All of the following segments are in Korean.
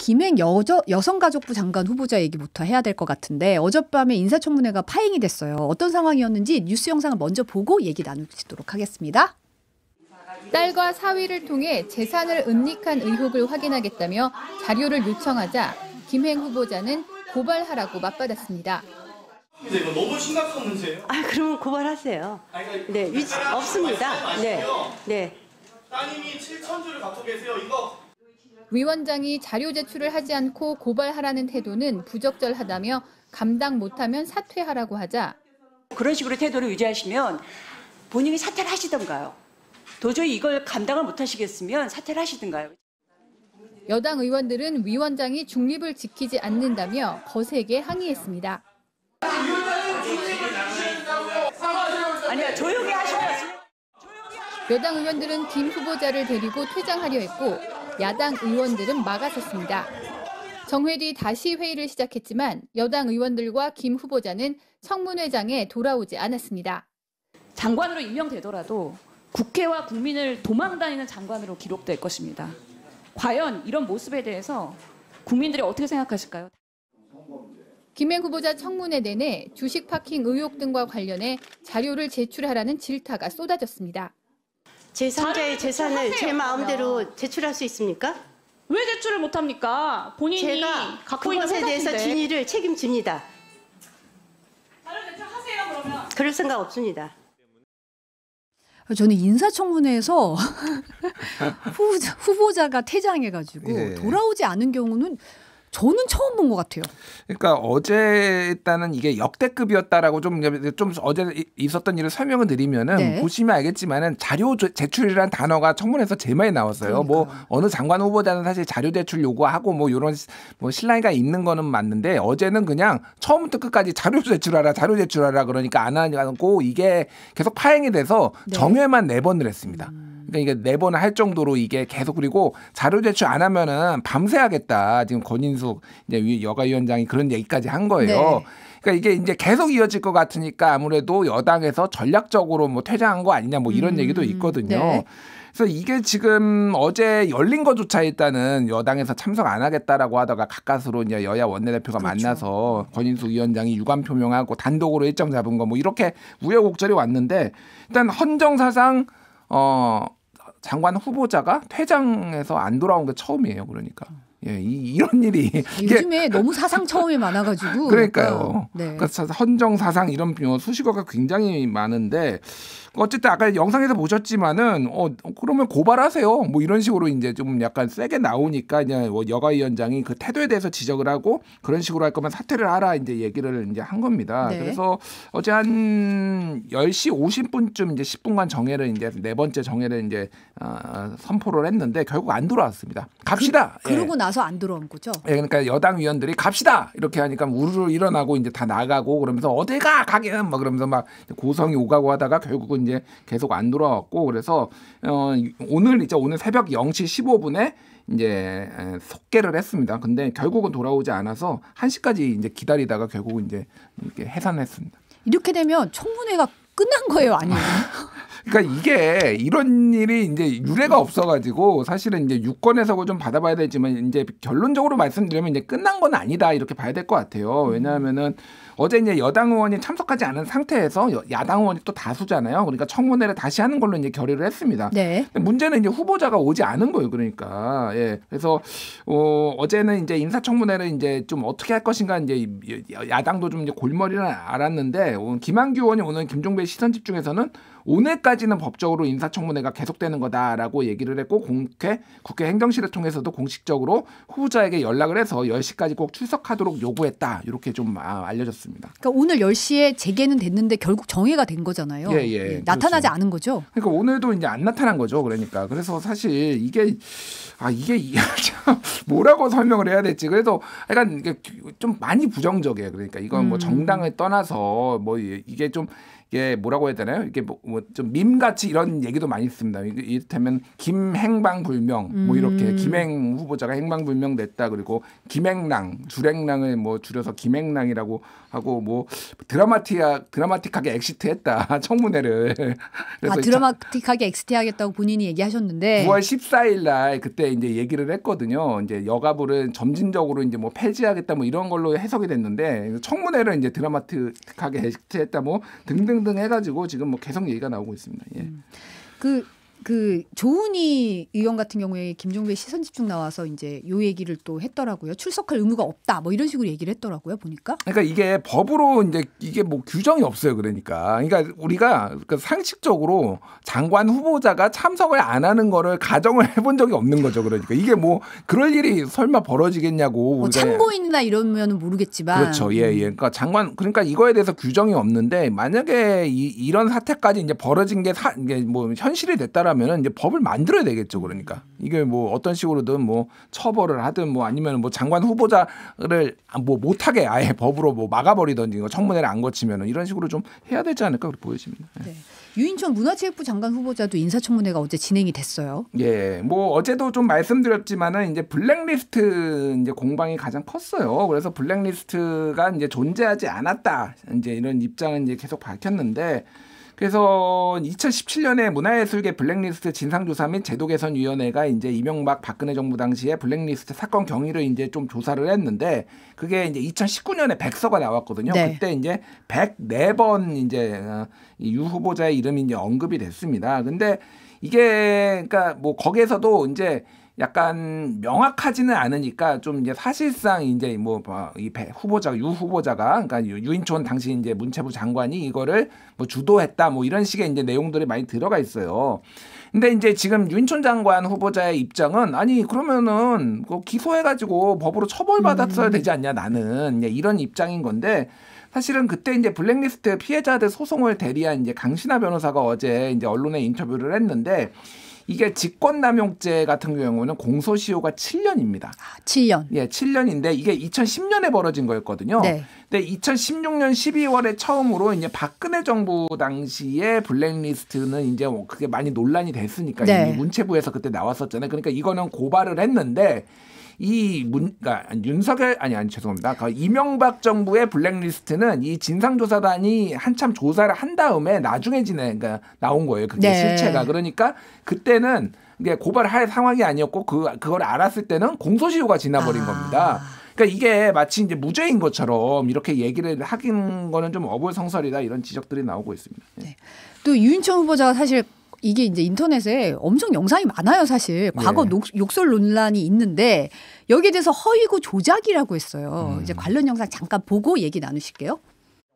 김행 여성가족부 장관 후보자 얘기부터 해야 될 것 같은데 어젯밤에 인사청문회가 파행이 됐어요. 어떤 상황이었는지 뉴스 영상을 먼저 보고 얘기 나누도록 하겠습니다. 딸과 사위를 통해 재산을 은닉한 의혹을 확인하겠다며 자료를 요청하자 김행 후보자는 고발하라고 맞받았습니다. 근데 이거 너무 심각한 문제예요. 그러면 고발하세요. 네, 없습니다. 네, 네. 따님이 7,000주를 갖고 계세요. 이거. 위원장이 자료 제출을 하지 않고 고발하라는 태도는 부적절하다며 감당 못하면 사퇴하라고 하자 그런 식으로 태도를 유지하시면 본인이 사퇴를 하시던가요. 도저히 이걸 감당을 못하시겠으면 사퇴를 하시던가요. 여당 의원들은 위원장이 중립을 지키지 않는다며 거세게 항의했습니다. 아니요, 조용히 하셔야지. 여당 의원들은 김 후보자를 데리고 퇴장하려 했고 야당 의원들은 막아섰습니다. 정회 뒤 다시 회의를 시작했지만 여당 의원들과 김 후보자는 청문회장에 돌아오지 않았습니다. 장관으로 임명되더라도 국회와 국민을 도망다니는 장관으로 기록될 것입니다. 과연 이런 모습에 대해서 국민들이 어떻게 생각하실까요? 김행 후보자 청문회 내내 주식 파킹 의혹 등과 관련해 자료를 제출하라는 질타가 쏟아졌습니다. 제3자의 재산을 제 마음대로 제출할 수 있습니까? 왜 제출을 못합니까? 본인이 제가 갖고 있는 그것에 대해서 회사인데. 진위를 책임집니다. 자료 제출하세요 그러면. 그럴 생각 없습니다. 저는 인사청문회에서 후보자가 퇴장해가지고 돌아오지 않은 경우는 저는 처음 본 것 같아요. 그러니까 어제 일단은 이게 역대급이었다라고 좀 어제 있었던 일을 설명을 드리면은 보시면 알겠지만은 자료 제출이라는 단어가 청문회에서 제일 많이 나왔어요. 뭐 어느 장관 후보자는 사실 자료 제출 요구하고 뭐 이런 뭐 실랑이가 있는 거는 맞는데 어제는 그냥 처음부터 끝까지 자료 제출하라 그러니까 안 하고 이게 계속 파행이 돼서 정회만 4번을 했습니다. 그러니까 이게 4번을 할 정도로 이게 계속 그리고 자료 제출 안 하면은 밤새 하겠다. 지금 권인숙 이제 여가위원장이 그런 얘기까지 한 거예요. 그러니까 이게 이제 계속 이어질 것 같으니까 아무래도 여당에서 전략적으로 뭐 퇴장한 거 아니냐 뭐 이런 얘기도 있거든요. 그래서 이게 지금 어제 열린 것조차 일단은 여당에서 참석 안 하겠다라고 하다가 가까스로 이제 여야 원내대표가 만나서 권인숙 위원장이 유감 표명하고 단독으로 일정 잡은 거 뭐 이렇게 우여곡절이 왔는데 일단 헌정사상 장관 후보자가 퇴장해서 안 돌아온 게 처음이에요. 그러니까 이런 일이 요즘에 너무 사상 처음이 많아가지고 그러니까요. 그러니까 헌정 사상 이런 수식어가 굉장히 많은데 어쨌든 아까 영상에서 보셨지만은 그러면 고발하세요. 뭐 이런 식으로 이제 좀 약간 세게 나오니까 이제 여가위원장이 그 태도에 대해서 지적을 하고 그런 식으로 할 거면 사퇴를 하라 이제 얘기를 이제 한 겁니다. 그래서 어제 한 10시 50분쯤 이제 10분간 정회를 이제 4번째 정회를 이제 선포를 했는데 결국 안 돌아왔습니다. 갑시다. 그러고 나서 안 들어온 거죠? 그러니까 여당 위원들이 갑시다 이렇게 하니까 우르르 일어나고 이제 다 나가고 그러면서 어디 가기는 막 그러면서 막 고성이 오가고 하다가 결국은 이제 계속 안 돌아왔고 그래서 오늘 새벽 0시 15분에 이제 속개를 했습니다. 근데 결국은 돌아오지 않아서 1시까지 이제 기다리다가 결국은 이제 이렇게 해산했습니다. 이렇게 되면 청문회가 끝난 거예요, 아니에요? 그러니까 이게 이런 일이 이제 유례가 없어가지고 사실은 이제 유권 해석을 좀 받아봐야 되지만 이제 결론적으로 말씀드리면 이제 끝난 건 아니다 이렇게 봐야 될 것 같아요. 왜냐하면은 어제 이제 여당 의원이 참석하지 않은 상태에서 야당 의원이 또 다수잖아요. 그러니까 청문회를 다시 하는 걸로 이제 결의를 했습니다. 문제는 이제 후보자가 오지 않은 거예요. 그러니까 그래서 어제는 이제 인사청문회를 이제 좀 어떻게 할 것인가 이제 야당도 좀 이제 골머리를 앓았는데 김한규 의원이 오늘 김종배 시선 집중에서는 오늘까지는 법적으로 인사청문회가 계속되는 거다라고 얘기를 했고 국회 행정실을 통해서도 공식적으로 후보자에게 연락을 해서 10시까지 꼭 출석하도록 요구했다. 이렇게 좀 알려졌습니다. 그러니까 오늘 10시에 재개는 됐는데 결국 정회가 된 거잖아요. 나타나지 않은 거죠. 그러니까 오늘도 이제 안 나타난 거죠. 그러니까 그래서 사실 이게 참 뭐라고 설명을 해야 될지 그래서 약간 좀 많이 부정적이에요. 그러니까 이건 뭐 정당을 떠나서 뭐 이게 좀 이게 뭐라고 해야 되나요? 이게 뭐 좀 밈같이 이런 얘기도 많이 있습니다. 이를테면 김행방불명 뭐 이렇게 김행 후보자가 행방불명됐다. 그리고 김행랑 주랭랑을 뭐 줄여서 김행랑이라고 하고 뭐 드라마틱하게 엑시트했다 청문회를. 그래서 드라마틱하게 엑시트하겠다고 본인이 얘기하셨는데 9월 14일 날 그때 이제 얘기를 했거든요. 이제 여가부를 점진적으로 이제 뭐 폐지하겠다 뭐 이런 걸로 해석이 됐는데 청문회를 이제 드라마틱하게 엑시트했다 뭐 등등등 해가지고 지금 뭐 계속 얘기가 나오고 있습니다. 예. 그 조은희 의원 같은 경우에 김종배 시선집중 나와서 이제 요 얘기를 또 했더라고요. 출석할 의무가 없다. 뭐 이런 식으로 얘기를 했더라고요. 보니까. 그러니까 이게 법으로 이제 이게 뭐 규정이 없어요. 그러니까 우리가 상식적으로 장관 후보자가 참석을 안 하는 거를 가정을 해본 적이 없는 거죠. 그러니까 이게 뭐 그럴 일이 설마 벌어지겠냐고. 뭐 참고인이나 이러면 모르겠지만. 그렇죠. 예. 그러니까 이거에 대해서 규정이 없는데 만약에 이런 사태까지 이제 벌어진 게 이게 뭐 현실이 됐다라면 이제 법을 만들어야 되겠죠. 그러니까 이게 뭐 어떤 식으로든 뭐 처벌을 하든 뭐 아니면 뭐 장관 후보자를 뭐 못하게 아예 법으로 뭐 막아버리든지 청문회를 안 거치면은 이런 식으로 좀 해야 되지 않을까 그렇게 보여집니다. 네. 유인천 문화체육부 장관 후보자도 인사청문회가 어제 진행이 됐어요. 예, 뭐 어제도 좀 말씀드렸지만은 이제 블랙리스트 이제 공방이 가장 컸어요. 그래서 블랙리스트가 이제 존재하지 않았다. 이제 이런 입장은 이제 계속 밝혔는데. 그래서 2017년에 문화예술계 블랙리스트 진상조사 및 제도개선위원회가 이제 이명박 박근혜 정부 당시에 블랙리스트 사건 경위를 이제 좀 조사를 했는데 그게 이제 2019년에 100서가 나왔거든요. 네. 그때 이제 104번 이제 유 후보자의 이름이 이제 언급이 됐습니다. 근데 이게 그러니까 뭐 거기에서도 이제 약간 명확하지는 않으니까 좀 이제 사실상 이제 뭐 이 유 후보자가 그러니까 유인촌 당시 이제 문체부 장관이 이거를 뭐 주도했다 뭐 이런 식의 이제 내용들이 많이 들어가 있어요. 근데 이제 지금 유인촌 장관 후보자의 입장은 아니 그러면은 기소해가지고 법으로 처벌받았어야 되지 않냐 나는 이런 입장인 건데. 사실은 그때 이제 블랙리스트 피해자들 소송을 대리한 이제 강신하 변호사가 어제 이제 언론에 인터뷰를 했는데 이게 직권남용죄 같은 경우는 공소시효가 7년입니다. 7년. 예, 7년인데 이게 2010년에 벌어진 거였거든요. 네. 근데 2016년 12월에 처음으로 이제 박근혜 정부 당시에 블랙리스트는 이제 그게 많이 논란이 됐으니까 네. 이미 문체부에서 그때 나왔었잖아요. 그러니까 이거는 고발을 했는데 그러니까 죄송합니다. 이명박 정부의 블랙리스트는 이 진상조사단이 한참 조사를 한 다음에 나중에 그러니까 나온 거예요. 그게 네. 실체가. 그러니까 그때는 이게 고발을 할 상황이 아니었고 그걸 알았을 때는 공소시효가 지나버린 겁니다. 그러니까 이게 마치 이제 무죄인 것처럼 이렇게 얘기를 하긴 거는 좀 어불성설이다 이런 지적들이 나오고 있습니다. 네. 또 유인천 후보자가 사실 이게 이제 인터넷에 엄청 영상이 많아요, 사실. 과거 욕설 논란이 있는데 여기에 대해서 허위고 조작이라고 했어요. 이제 관련 영상 잠깐 보고 얘기 나누실게요.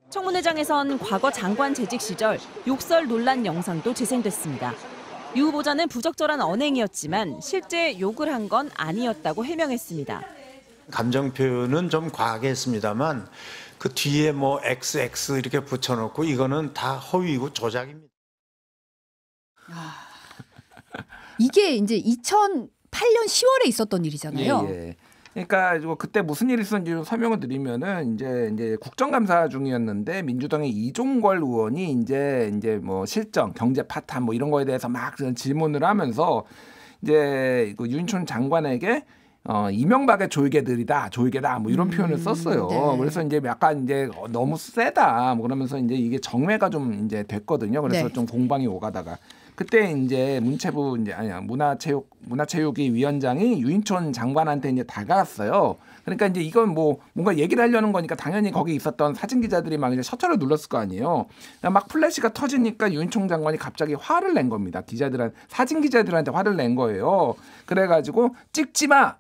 청문회장에선 과거 장관 재직 시절 욕설 논란 영상도 재생됐습니다. 유 후보자는 부적절한 언행이었지만 실제 욕을 한 건 아니었다고 해명했습니다. 감정 표현은 좀 과하게 했습니다만 그 뒤에 뭐 XX 이렇게 붙여놓고 이거는 다 허위고 조작입니다. 이게 이제 2008년 10월에 있었던 일이잖아요. 예. 그러니까 그때 무슨 일이 있었는지 좀 설명을 드리면은 이제 국정감사 중이었는데 민주당의 이종걸 의원이 이제 뭐 실정, 경제 파탄 뭐 이런 거에 대해서 막 질문을 하면서 이제 유인촌 장관에게 이명박의 졸개들이다, 졸개다, 뭐 이런 표현을 썼어요. 네. 그래서 이제 약간 이제 너무 세다, 뭐 그러면서 이제 이게 정회가 좀 이제 됐거든요. 그래서 좀 공방이 오가다가 그때 이제 문화체육위 위원장이 유인촌 장관한테 이제 다가갔어요. 그러니까 이제 이건 뭐 뭔가 얘기를 하려는 거니까 당연히 거기 있었던 사진 기자들이 막 이제 셔터를 눌렀을 거 아니에요. 막 플래시가 터지니까 유인촌 장관이 갑자기 화를 낸 겁니다. 사진 기자들한테 화를 낸 거예요. 그래가지고 찍지 마.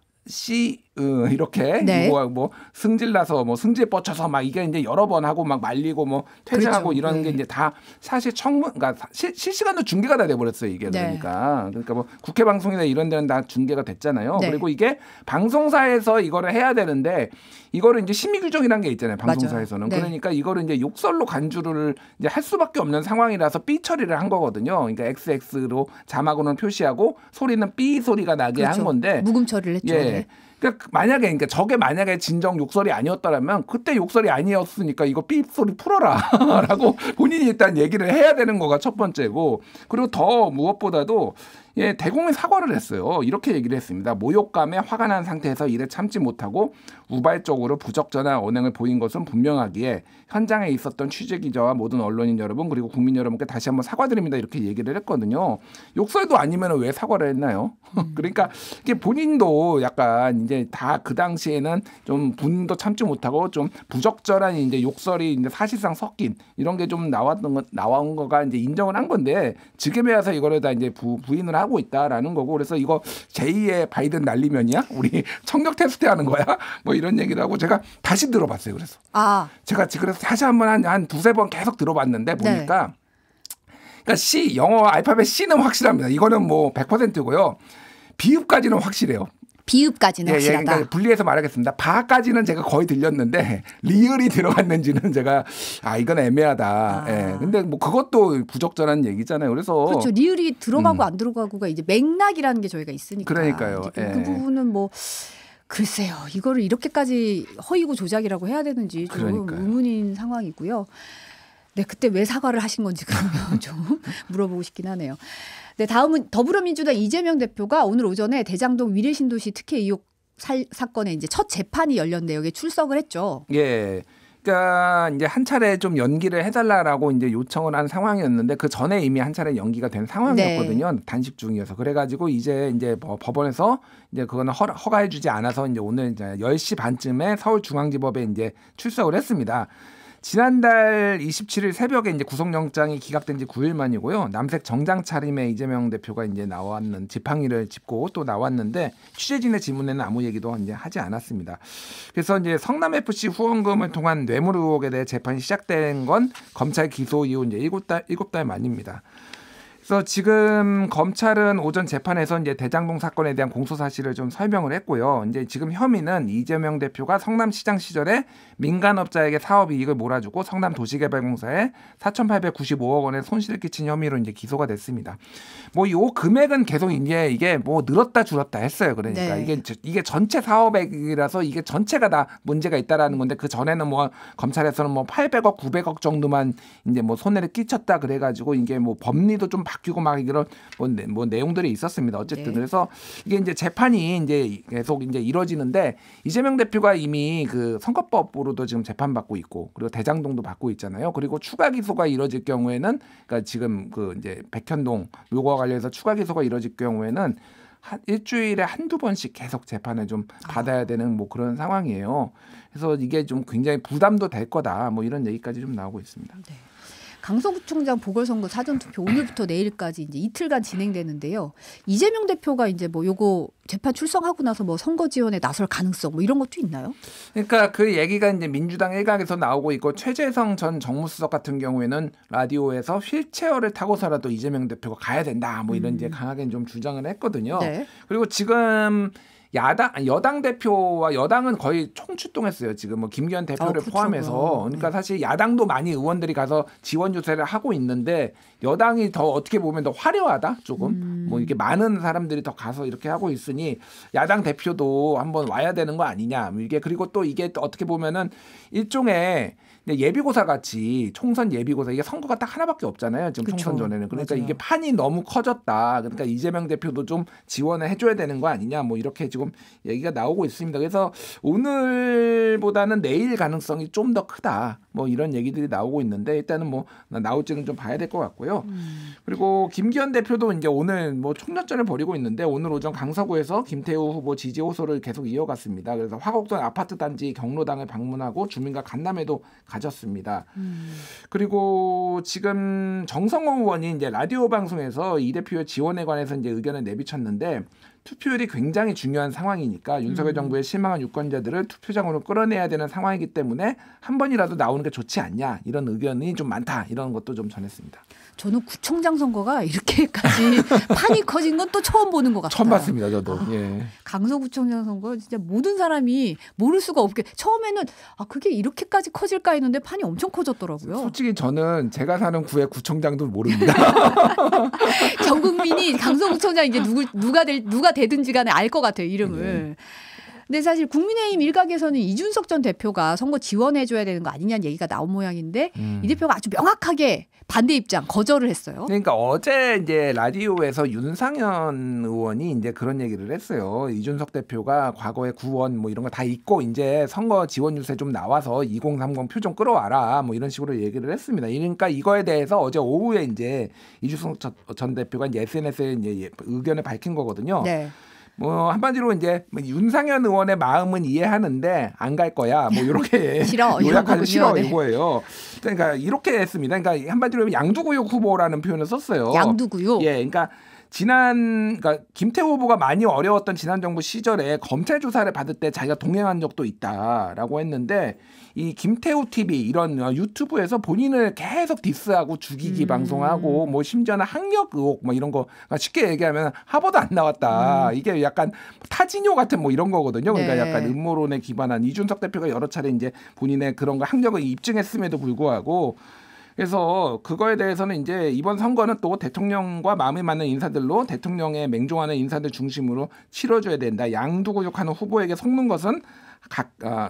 이렇게 뭐 승질나서 뭐 승질 뻗쳐서 막 이게 이제 여러 번 하고 막 말리고 뭐 퇴장하고 그렇죠. 이런 게 이제 다 사실 그러니까 실시간으로 중계가 다 돼버렸어요 이게. 그러니까 뭐 국회 방송이나 이런 데는 다 중계가 됐잖아요. 그리고 이게 방송사에서 이거를 해야 되는데 이거를 이제 심의 규정이라는 게 있잖아요. 방송사에서는. 그러니까 이거를 이제 욕설로 간주를 이제 할 수밖에 없는 상황이라서 삐 처리를 한 거거든요. 그러니까 XX로 자막으로는 표시하고 소리는 삐 소리가 나게 한 건데 묵음 처리를 했죠. 예. 그러니까 저게 만약에 진정 욕설이 아니었다면 그때 욕설이 아니었으니까 이거 삐 소리 풀어라라고 본인이 일단 얘기를 해야 되는 거가 첫 번째고, 그리고 더 무엇보다도 대국민 사과를 했어요. 이렇게 얘기를 했습니다. 모욕감에 화가 난 상태에서 이를 참지 못하고 우발적으로 부적절한 언행을 보인 것은 분명하기에 현장에 있었던 취재기자와 모든 언론인 여러분 그리고 국민 여러분께 다시 한번 사과드립니다. 이렇게 얘기를 했거든요. 욕설도 아니면 왜 사과를 했나요? 그러니까 이게 본인도 약간 이제 다 그 당시에는 좀 분도 참지 못하고 좀 부적절한 이제 욕설이 이제 사실상 섞인 이런 게 좀 나온 거가 이제 인정을 한 건데, 지금에 와서 이거를 다 이제 부인을 하고 있다라는 거고, 그래서 이거 제2의 바이든 날리면이야? 우리 청력 테스트 하는 거야? 뭐 이런 얘기를 하고 제가 다시 들어봤어요. 그래서 제가 그래서 다시 한번 한 두세 번 계속 들어봤는데 보니까 그러니까 C 영어 알파벳 C는 확실합니다. 이거는 뭐 100%고요. 비읍까지는 확실해요. 비읍까지는 확실하다. 그러니까 분리해서 말하겠습니다. 바까지는 제가 거의 들렸는데 리을이 들어갔는지는 제가 이건 애매하다. 근데 뭐 그것도 부적절한 얘기잖아요. 그래서 그렇죠. 리을이 들어가고 안 들어가고가 이제 맥락이라는 게 저희가 있으니까. 그러니까요. 그 부분은 뭐 글쎄요. 이거를 이렇게까지 허위고 조작이라고 해야 되는지 좀 의문인 상황이고요. 네, 그때 왜 사과를 하신 건지 그러면 좀 물어보고 싶긴 하네요. 네, 다음은 더불어민주당 이재명 대표가 오늘 오전에 대장동 위례신도시 특혜 의혹 사건에 이제 첫 재판이 열렸는데 여기에 출석을 했죠. 예. 그러니까 이제 한 차례 좀 연기를 해달라라고 이제 요청을 한 상황이었는데 그 전에 이미 한 차례 연기가 된 상황이었거든요. 단식 중이어서. 그래가지고 이제 법원에서 이제 그거는 허가해주지 않아서 이제 오늘 이제 10시 반쯤에 서울중앙지법에 이제 출석을 했습니다. 지난달 27일 새벽에 이제 구속영장이 기각된 지 9일 만이고요. 남색 정장 차림에 이재명 대표가 이제 지팡이를 짚고 또 나왔는데 취재진의 질문에는 아무 얘기도 이제 하지 않았습니다. 그래서 이제 성남FC 후원금을 통한 뇌물 의혹에 대해 재판이 시작된 건 검찰 기소 이후 이제 7달 만입니다. 그래서 지금 검찰은 오전 재판에서 이제 대장동 사건에 대한 공소 사실을 좀 설명을 했고요. 이제 지금 혐의는 이재명 대표가 성남시장 시절에 민간업자에게 사업 이익을 몰아주고 성남도시개발공사에 4,895억 원의 손실을 끼친 혐의로 이제 기소가 됐습니다. 뭐 이 금액은 계속 이제 이게 뭐 늘었다 줄었다 했어요. 그러니까 이게 전체 사업액이라서 이게 전체가 다 문제가 있다라는 건데, 그 전에는 뭐 검찰에서는 뭐 800억, 900억 정도만 이제 뭐 손해를 끼쳤다 그래가지고 이게 뭐 법리도 좀 바뀌고 막 이런 뭐 내용들이 있었습니다. 어쨌든 그래서 이게 이제 재판이 이제 계속 이제 이뤄지는데, 이재명 대표가 이미 그 선거법으로도 지금 재판받고 있고 그리고 대장동도 받고 있잖아요. 그리고 추가 기소가 이뤄질 경우에는 그러니까 지금 그 이제 백현동 요거와 관련해서 추가 기소가 이뤄질 경우에는 일주일에 한두 번씩 계속 재판을 좀 받아야 되는 뭐 그런 상황이에요. 그래서 이게 좀 굉장히 부담도 될 거다. 뭐 이런 얘기까지 좀 나오고 있습니다. 네. 강서구청장 보궐선거 사전투표 오늘부터 내일까지 이제 이틀간 진행되는데요. 이재명 대표가 이제 뭐 요거 재판 출석하고 나서 뭐 선거 지원에 나설 가능성 뭐 이런 것도 있나요? 그러니까 그 얘기가 이제 민주당 일각에서 나오고 있고, 최재성 전 정무수석 같은 경우에는 라디오에서 휠체어를 타고서라도 이재명 대표가 가야 된다. 뭐 이런 이제 강하게 좀 주장을 했거든요. 네. 그리고 지금 여당 대표와 여당은 거의 총출동했어요. 지금 뭐 김기현 대표를 포함해서. 그러니까 사실 야당도 많이 의원들이 가서 지원 유세를 하고 있는데 여당이 더 어떻게 보면 더 화려하다 조금. 뭐 이렇게 많은 사람들이 더 가서 이렇게 하고 있으니 야당 대표도 한번 와야 되는 거 아니냐. 이게 그리고 또 이게 또 어떻게 보면은 일종의 예비고사 같이 총선 예비고사, 이게 선거가 딱 하나밖에 없잖아요. 지금 총선 전에는. 그러니까 이게 판이 너무 커졌다. 그러니까 이재명 대표도 좀 지원을 해줘야 되는 거 아니냐. 뭐 이렇게 지금 얘기가 나오고 있습니다. 그래서 오늘보다는 내일 가능성이 좀 더 크다. 뭐 이런 얘기들이 나오고 있는데 일단은 뭐 나올지는 좀 봐야 될 것 같고요. 그리고 김기현 대표도 이제 오늘 뭐 총력전을 벌이고 있는데 오늘 오전 강서구에서 김태우 후보 지지 호소를 계속 이어갔습니다. 그래서 화곡동 아파트 단지 경로당을 방문하고 주민과 간담회도 가졌습니다. 그리고 지금 정성호 의원이 이제 라디오 방송에서 이 대표의 지원에 관해서 이제 의견을 내비쳤는데, 투표율이 굉장히 중요한 상황이니까 윤석열 정부의 실망한 유권자들을 투표장으로 끌어내야 되는 상황이기 때문에 한 번이라도 나오는 게 좋지 않냐, 이런 의견이 좀 많다, 이런 것도 좀 전했습니다. 저는 구청장 선거가 이렇게까지 판이 커진 건 또 처음 보는 것 같아요. 처음 봤습니다, 저도. 예. 강서구청장 선거 진짜 모든 사람이 모를 수가 없게, 처음에는 그게 이렇게까지 커질까 했는데 판이 엄청 커졌더라고요. 솔직히 저는 제가 사는 구의 구청장도 모릅니다. 전 국민이 강서구청장 이제 누가 되든지 간에 알 것 같아요, 이름을. 네. 근데 사실 국민의힘 일각에서는 이준석 전 대표가 선거 지원해줘야 되는 거 아니냐는 얘기가 나온 모양인데 이 대표가 아주 명확하게 반대 입장 거절을 했어요. 그러니까 어제 이제 라디오에서 윤상현 의원이 이제 그런 얘기를 했어요. 이준석 대표가 과거에 구원 뭐 이런 거 다 잊고 이제 선거 지원 유세 좀 나와서 2030 표 좀 끌어와라 뭐 이런 식으로 얘기를 했습니다. 그러니까 이거에 대해서 어제 오후에 이제 이준석 전 대표가 이제 SNS에 이제 의견을 밝힌 거거든요. 네. 뭐 한마디로 이제 윤상현 의원의 마음은 이해하는데 안 갈 거야. 뭐 이렇게 요약하는 싫어 네. 이거예요. 그러니까 이렇게 했습니다. 그러니까 한마디로 양두구육 후보라는 표현을 썼어요. 양두구육. 예, 그러니까 그러니까 김태호 후보가 많이 어려웠던 지난 정부 시절에 검찰 조사를 받을 때 자기가 동행한 적도 있다라고 했는데 이 김태호 TV 이런 유튜브에서 본인을 계속 디스하고 죽이기 방송하고 뭐 심지어는 학력 의혹 뭐 이런 거 쉽게 얘기하면 하버드 안 나왔다. 이게 약간 타진요 같은 뭐 이런 거거든요. 그러니까 네. 약간 음모론에 기반한 이준석 대표가 여러 차례 이제 본인의 그런 거 학력을 입증했음에도 불구하고 그래서 그거에 대해서는 이제 이번 선거는 또 대통령과 마음이 맞는 인사들로 대통령에 맹종하는 인사들 중심으로 치러줘야 된다. 양두구육하는 후보에게 속는 것은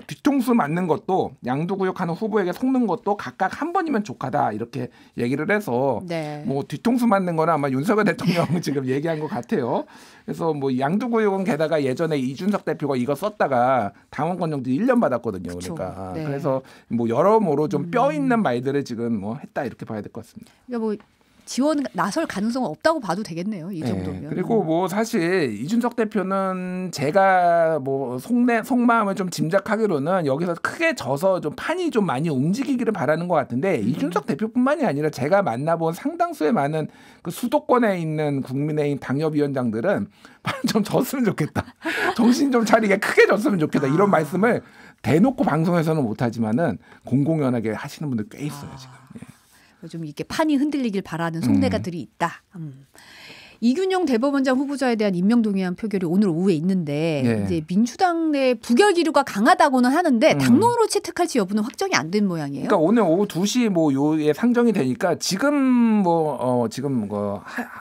뒤통수 맞는 것도 양두구육하는 후보에게 속는 것도 각각 한 번이면 족하다 이렇게 얘기를 해서 네. 뭐 뒤통수 맞는 거는 아마 윤석열 대통령 지금 얘기한 것 같아요. 그래서 뭐 양두구육은 게다가 예전에 이준석 대표가 이거 썼다가 당원권 정지 1년 받았거든요. 그쵸. 그러니까 네. 그래서 뭐 여러모로 좀 뼈 있는 말들을 지금 뭐 했다 이렇게 봐야 될 것 같습니다. 그러니까 뭐 지원 나설 가능성은 없다고 봐도 되겠네요. 이 정도면. 네. 그리고 뭐 사실 이준석 대표는 제가 뭐 속마음을 좀 짐작하기로는 여기서 크게 져서 좀 판이 좀 많이 움직이기를 바라는 것 같은데 이준석 대표뿐만이 아니라 제가 만나본 상당수의 많은 그 수도권에 있는 국민의힘 당협위원장들은 좀 졌으면 좋겠다. 정신 좀 차리게 크게 졌으면 좋겠다. 이런 말씀을 대놓고 방송에서는 못하지만은 공공연하게 하시는 분들 꽤 있어요 지금. 예. 좀 이렇게 판이 흔들리길 바라는 속내가들이 있다. 이균용 대법원장 후보자에 대한 임명 동의안 표결이 오늘 오후에 있는데 네. 이제 민주당 내 부결 기류가 강하다고는 하는데 당론으로 채택할지 여부는 확정이 안 된 모양이에요. 그러니까 오늘 오후 2시 뭐 요에 상정이 되니까 지금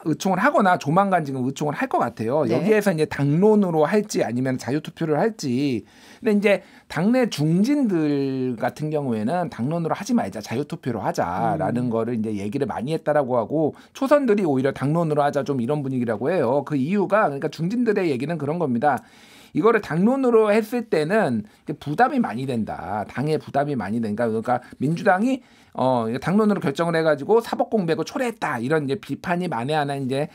의총을 하거나 조만간 지금 의총을 할 것 같아요. 네. 여기에서 이제 당론으로 할지 아니면 자유투표를 할지. 근데 이제 당내 중진들 같은 경우에는 당론으로 하지 말자, 자유투표로 하자라는 거를 이제 얘기를 많이 했다라고 하고 초선들이 오히려 당론으로 하자 좀 이런 분위기라고 해요. 그 이유가 그러니까 중진들의 얘기는 그런 겁니다. 이거를 당론으로 했을 때는 부담이 많이 된다. 당에 부담이 많이 된다. 그러니까 민주당이 당론으로 결정을 해가지고 사법 공백을 초래했다. 이런 이제 비판이 만에 하나 이제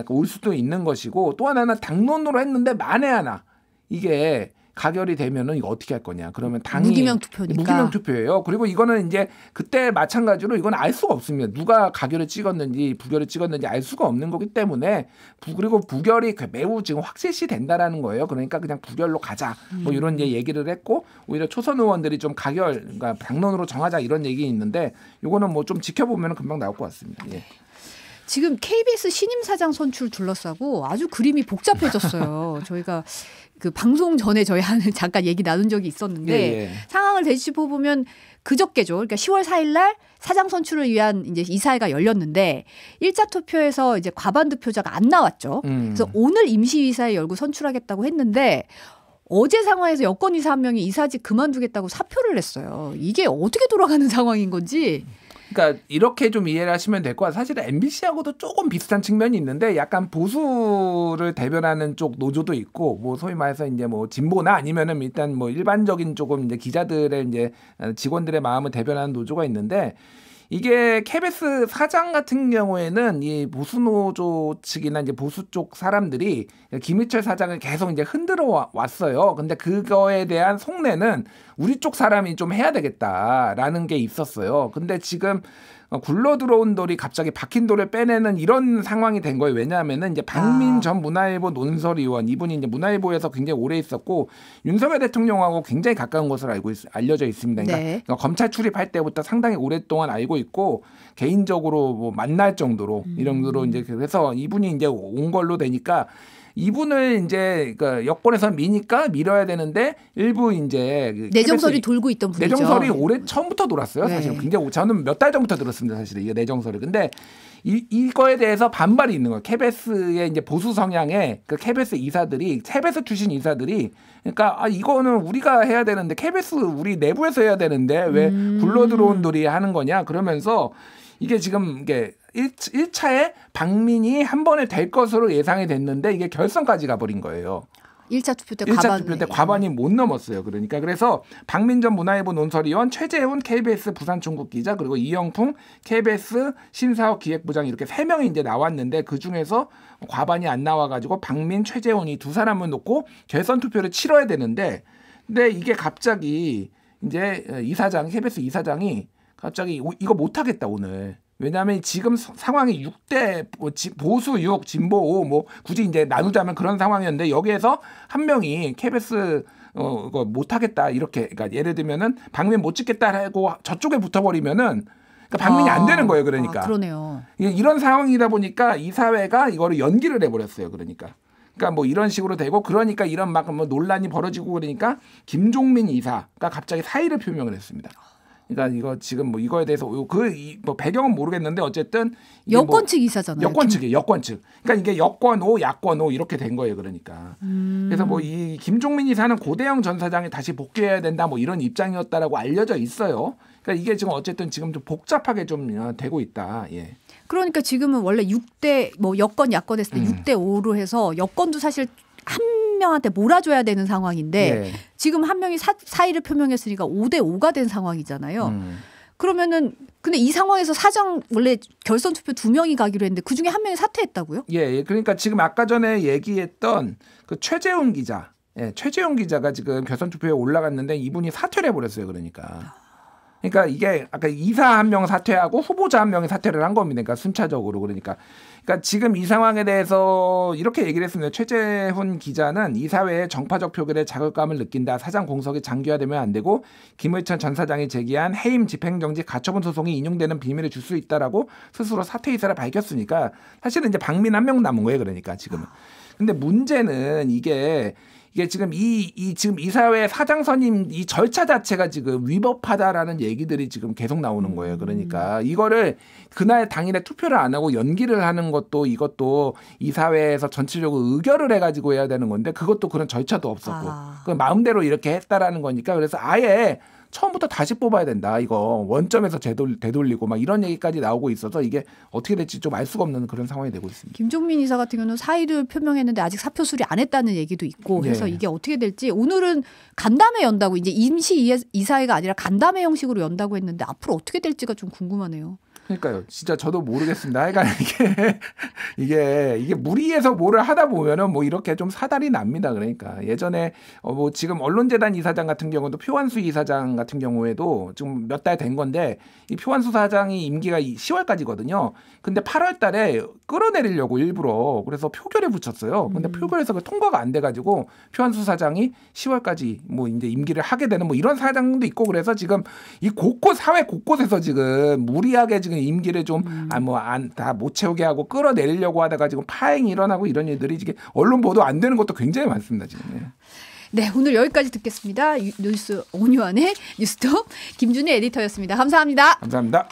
올 수도 있는 것이고 또 하나는 당론으로 했는데 만에 하나 이게 가결이 되면은 이거 어떻게 할 거냐. 그러면 당이 무기명 투표니까. 무기명 투표예요. 그리고 이거는 이제 그때 마찬가지로 이건 알 수가 없습니다. 누가 가결을 찍었는지 부결을 찍었는지 알 수가 없는 거기 때문에 그리고 부결이 매우 지금 확실시 된다라는 거예요. 그러니까 그냥 부결로 가자. 뭐 이런 얘기를 했고 오히려 초선 의원들이 좀 가결 그러니까 당론으로 정하자 이런 얘기 있는데 이거는 뭐 좀 지켜보면 금방 나올 것 같습니다. 예. 지금 KBS 신임 사장 선출 둘러싸고 아주 그림이 복잡해졌어요. 저희가 그 방송 전에 저희 잠깐 얘기 나눈 적이 있었는데 예. 상황을 되짚어 보면 그저께죠. 그러니까 10월 4일 날 사장 선출을 위한 이제 이사회가 열렸는데 1차 투표에서 이제 과반 득표자가 안 나왔죠. 그래서 오늘 임시이사회 열고 선출하겠다고 했는데 어제 상황에서 여권이사 한 명이 이사직 그만두겠다고 사표를 냈어요. 이게 어떻게 돌아가는 상황인 건지. 그러니까 이렇게 좀 이해를 하시면 될 것 같아요. 사실은 MBC하고도 조금 비슷한 측면이 있는데 약간 보수를 대변하는 쪽 노조도 있고 뭐 소위 말해서 이제 뭐 진보나 아니면은 일단 뭐 일반적인 조금 이제 기자들의 이제 직원들의 마음을 대변하는 노조가 있는데 이게 KBS 사장 같은 경우에는 이 보수 노조 측이나 이제 보수 쪽 사람들이 김희철 사장을 계속 이제 흔들어 왔어요. 근데 그거에 대한 속내는 우리 쪽 사람이 좀 해야 되겠다라는 게 있었어요. 근데 지금 굴러 들어온 돌이 갑자기 박힌 돌을 빼내는 이런 상황이 된 거예요. 왜냐하면은 이제 박민 전 문화일보 논설위원 이분이 이제 문화일보에서 굉장히 오래 있었고 윤석열 대통령하고 굉장히 가까운 것으로 알려져 있습니다. 그러니까 네. 검찰 출입할 때부터 상당히 오랫동안 알고 있고 개인적으로 뭐 만날 정도로 이런 정도로 이제 그래서 이분이 이제 온 걸로 되니까 이분을 이제 그러니까 여권에서 미니까 밀어야 되는데 일부 이제 내정설이 돌고 있던 분이죠. 내정설이 올해 처음부터 돌았어요. 네. 사실 굉장히 저는 몇 달 전부터 들었습니다. 사실은 이게 내정설이. 근데 이거에 대해서 반발이 있는 거예요. KBS의 이제 보수 성향의 그 KBS 이사들이 KBS 출신 이사들이 그러니까 이거는 우리가 해야 되는데 KBS 우리 내부에서 해야 되는데 왜 굴러 들어온 돌이 하는 거냐 그러면서 이게 지금 이게 1차에 박민이 한 번에 될 것으로 예상이 됐는데 이게 결선까지 가버린 거예요. 1차 투표 때 1차 투표 때 과반이 못 넘었어요. 그러니까 그래서 박민 전 문화일보 논설위원, 최재훈 KBS 부산 중국 기자, 그리고 이영풍 KBS 신사업 기획부장 이렇게 3명이 이제 나왔는데 그 중에서 과반이 안 나와가지고 박민, 최재훈이 두 사람을 놓고 결선 투표를 치러야 되는데, 근데 이게 갑자기 이제 이사장 KBS 이사장이 갑자기 이거 못하겠다 오늘. 왜냐하면 지금 상황이 6대 보수 6, 진보 5 뭐 굳이 이제 나누자면 그런 상황이었는데 여기에서 한 명이 KBS 이거 못하겠다 이렇게 그러니까 예를 들면은 박민 못 찍겠다 하고 저쪽에 붙어버리면은 그러니까 박민이 안 되는 거예요. 그러니까 그러네요. 이런 상황이다 보니까 이사회가 이거를 연기를 해버렸어요. 그러니까 뭐 이런 식으로 되고 그러니까 이런 막 뭐 논란이 벌어지고 그러니까 김종민 이사가 갑자기 사의를 표명을 했습니다. 그러니까 이거 지금 뭐 이거에 대해서 뭐 배경은 모르겠는데 어쨌든 여권 측 이사잖아요. 여권 측이에요. 여권 측. 그러니까 이게 여권 O, 야권 O 이렇게 된 거예요. 그러니까. 그래서 뭐 이 김종민 이사는 고대영 전 사장이 다시 복귀해야 된다 뭐 이런 입장이었다라고 알려져 있어요. 그러니까 이게 지금 어쨌든 지금 좀 복잡하게 좀 되고 있다. 예. 그러니까 지금은 원래 6대 뭐 여권 야권 했을 때 6대 5로 해서 여권도 사실 한 명한테 몰아줘야 되는 상황인데 네. 지금 한 명이 사의를 표명했으니까 5대 5가 된 상황이잖아요. 그러면은 근데 이 상황에서 사장 원래 결선 투표 2명이 가기로 했는데 그 중에 한 명이 사퇴했다고요? 예, 그러니까 지금 아까 전에 얘기했던 그 최재훈 기자, 최재훈 기자가 지금 결선 투표에 올라갔는데 이분이 사퇴를 해버렸어요. 그러니까 이게 아까 이사 한 명 사퇴하고 후보자 한 명이 사퇴를 한 겁니다. 그러니까 순차적으로 그러니까 지금 이 상황에 대해서 이렇게 얘기를 했습니다. 최재훈 기자는 이사회의 정파적 표결에 자극감을 느낀다. 사장 공석이 장기화되면 안 되고 김의천 전 사장이 제기한 해임 집행정지 가처분 소송이 인용되는 비밀을 줄 수 있다라고 스스로 사퇴 의사를 밝혔으니까 사실은 이제 박민 한 명 남은 거예요. 그러니까 지금은. 근데 문제는 이게 지금 지금 이사회 사장 선임 이 절차 자체가 지금 위법하다라는 얘기들이 지금 계속 나오는 거예요. 그러니까 이거를 그날 당일에 투표를 안 하고 연기를 하는 것도 이것도 이사회에서 전체적으로 의결을 해가지고 해야 되는 건데 그것도 그런 절차도 없었고 그 마음대로 이렇게 했다라는 거니까 그래서 아예 처음부터 다시 뽑아야 된다. 이거 원점에서 되돌리고 막 이런 얘기까지 나오고 있어서 이게 어떻게 될지 좀 알 수가 없는 그런 상황이 되고 있습니다. 김종민 이사 같은 경우는 사의를 표명했는데 아직 사표 수리 안 했다는 얘기도 있고 그래서 이게 어떻게 될지 오늘은 간담회 연다고 이제 임시 이사회가 아니라 간담회 형식으로 연다고 했는데 앞으로 어떻게 될지가 좀 궁금하네요. 그러니까요. 진짜 저도 모르겠습니다. 하여간 이게 무리해서 뭐를 하다 보면은 뭐 이렇게 좀 사달이 납니다. 그러니까 예전에 뭐 지금 언론재단 이사장 같은 경우도 표완수 이사장 같은 경우에도 지금 몇 달 된 건데 이 표완수 사장이 임기가 10월까지거든요. 근데 8월 달에 끌어내리려고 일부러 그래서 표결에 붙였어요. 근데 표결에서 그 통과가 안 돼가지고 표완수 사장이 10월까지 뭐 이제 임기를 하게 되는 뭐 이런 사장도 있고 그래서 지금 이 사회 곳곳에서 지금 무리하게 지금 임기를 좀 다 못 채우게 하고 끌어내리려고 하다가 지금 파행이 일어나고 이런 일들이 이게 언론 보도 안 되는 것도 굉장히 많습니다 지금. 네, 오늘 여기까지 듣겠습니다. 뉴스 온유한의 뉴스톱 김준희 에디터였습니다. 감사합니다. 감사합니다.